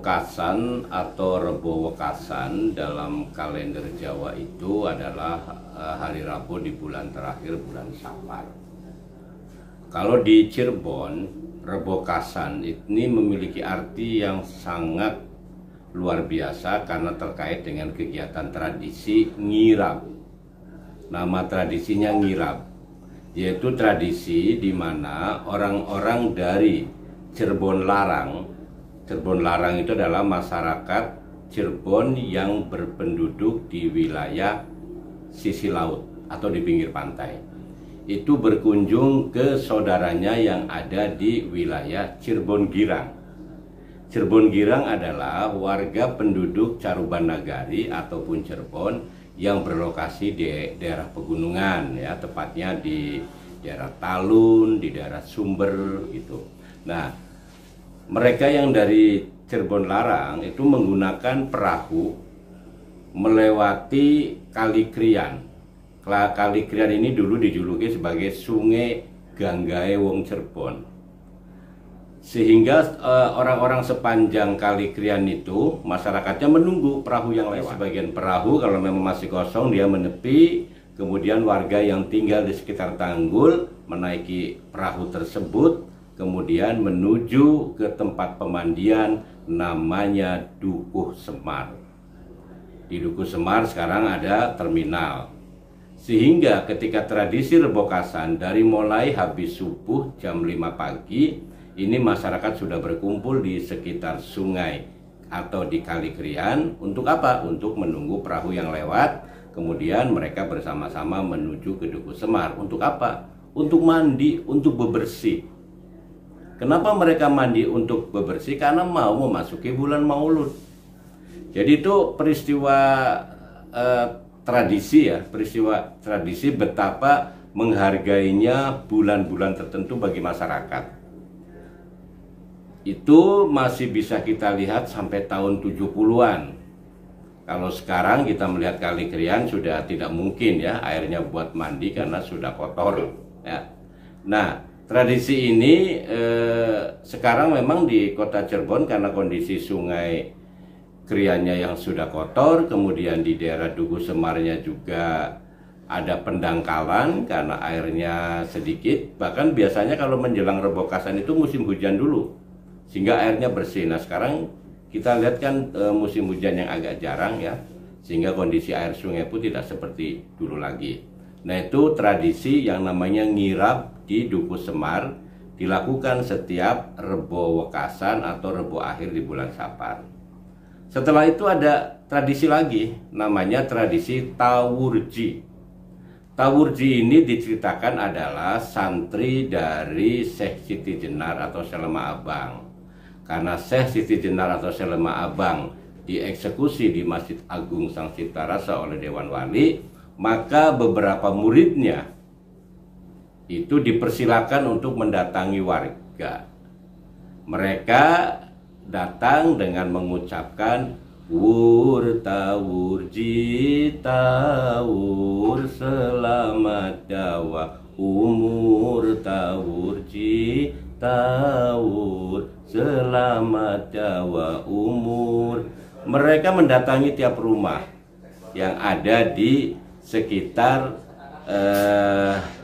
Wekasan atau Rebo Wekasan dalam kalender Jawa itu adalah hari Rabu di bulan terakhir bulan Safar. Kalau di Cirebon, Rebo Wekasan ini memiliki arti yang sangat luar biasa karena terkait dengan kegiatan tradisi ngirab. Nama tradisinya ngirab, yaitu tradisi di mana orang-orang dari Cirebon Larang itu adalah masyarakat Cirebon yang berpenduduk di wilayah sisi laut atau di pinggir pantai. Itu berkunjung ke saudaranya yang ada di wilayah Cirebon Girang. Cirebon Girang adalah warga penduduk Caruban Nagari ataupun Cirebon yang berlokasi di daerah pegunungan, ya, tepatnya di daerah Talun, di daerah Sumber gitu. Nah, mereka yang dari Cirebon Larang itu menggunakan perahu melewati Kali Krian. Kali Krian ini dulu dijuluki sebagai Sungai Ganggae Wong Cirebon. Sehingga orang-orang sepanjang Kali Krian itu masyarakatnya menunggu perahu yang lewat. Sebagian perahu kalau memang masih kosong dia menepi, kemudian warga yang tinggal di sekitar tanggul menaiki perahu tersebut, kemudian menuju ke tempat pemandian namanya Dukuh Semar. Di Dukuh Semar sekarang ada terminal. Sehingga ketika tradisi Rebo Wekasan dari mulai habis subuh jam 5 pagi, ini masyarakat sudah berkumpul di sekitar sungai atau di Kali Krian. Untuk apa? Untuk menunggu perahu yang lewat, kemudian mereka bersama-sama menuju ke Dukuh Semar. Untuk apa? Untuk mandi, untuk bebersih. Kenapa mereka mandi untuk bebersih? Karena mau memasuki bulan Maulud. Jadi itu peristiwa tradisi, ya, peristiwa tradisi betapa menghargainya bulan-bulan tertentu bagi masyarakat. Itu masih bisa kita lihat sampai tahun 70-an. Kalau sekarang kita melihat Kali Krian sudah tidak mungkin, ya, airnya buat mandi karena sudah kotor, ya. Nah, tradisi ini sekarang memang di kota Cirebon karena kondisi sungai Kriannya yang sudah kotor, kemudian di daerah Dukuh Semarnya juga ada pendangkalan karena airnya sedikit. Bahkan biasanya kalau menjelang Rebo Wekasan itu musim hujan dulu, sehingga airnya bersih. Nah, sekarang kita lihat kan musim hujan yang agak jarang, ya, sehingga kondisi air sungai pun tidak seperti dulu lagi. Nah, itu tradisi yang namanya ngirab di Dukuh Semar dilakukan setiap Rebo Wekasan atau Rebo akhir di bulan Safar. Setelah itu ada tradisi lagi namanya tradisi Tawurji. Tawurji ini diceritakan adalah santri dari Syekh Siti Jenar atau Selema Abang. Karena Syekh Siti Jenar atau Selema Abang dieksekusi di Masjid Agung Sang Cipta Rasa oleh Dewan Wali, maka beberapa muridnya itu dipersilakan untuk mendatangi warga. Mereka datang dengan mengucapkan Wur tawurji tawur selamat dawa umur tawurji tawur selamat dawa umur. Mereka mendatangi tiap rumah yang ada di sekitar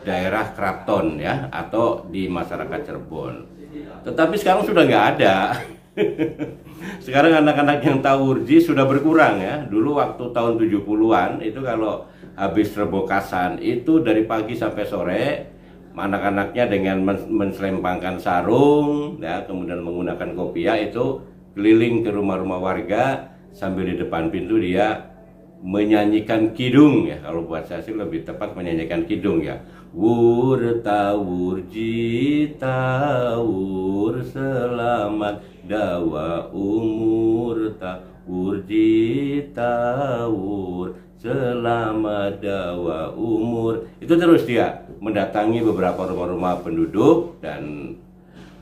daerah Kraton, ya, atau di masyarakat Cirebon. Tetapi sekarang sudah nggak ada. Sekarang anak-anak yang tawurji sudah berkurang, ya. Dulu waktu tahun 70-an itu kalau habis Rebo Wekasan itu dari pagi sampai sore anak-anaknya dengan menselempangkan sarung, ya, kemudian menggunakan kopiah itu keliling ke rumah-rumah warga sambil di depan pintu dia menyanyikan kidung, ya. Kalau buat saya sih lebih tepat menyanyikan kidung, ya. Wur tawurji tawur selamat dawa umur tawurji tawur selamat dawa umur. Itu terus dia mendatangi beberapa rumah-rumah penduduk, dan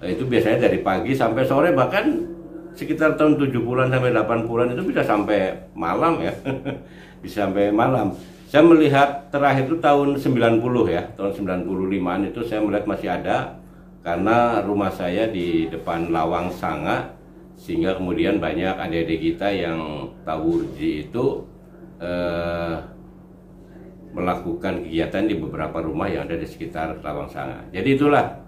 itu biasanya dari pagi sampai sore, bahkan sekitar tahun 70-an sampai 80-an itu bisa sampai malam, ya. Bisa sampai malam. Saya melihat terakhir itu tahun 90, ya, tahun 95-an itu saya melihat masih ada, karena rumah saya di depan Lawang Sanga sehingga kemudian banyak adik-adik kita yang tawurji itu melakukan kegiatan di beberapa rumah yang ada di sekitar Lawang Sanga. Jadi itulah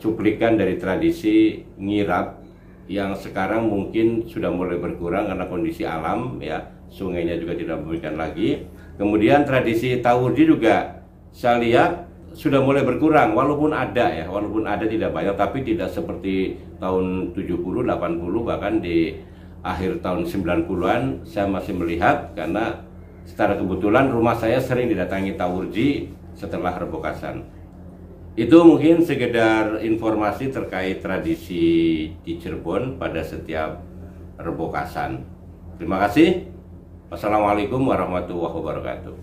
cuplikan dari tradisi ngirab yang sekarang mungkin sudah mulai berkurang karena kondisi alam, ya, sungainya juga tidak memberikan lagi. Kemudian tradisi tawurji juga saya lihat sudah mulai berkurang, walaupun ada tidak banyak, tapi tidak seperti tahun 70, 80, bahkan di akhir tahun 90-an saya masih melihat, karena secara kebetulan rumah saya sering didatangi tawurji setelah rebokasan. Itu mungkin sekedar informasi terkait tradisi di Cirebon pada setiap rebokasan. Terima kasih. Wassalamualaikum warahmatullahi wabarakatuh.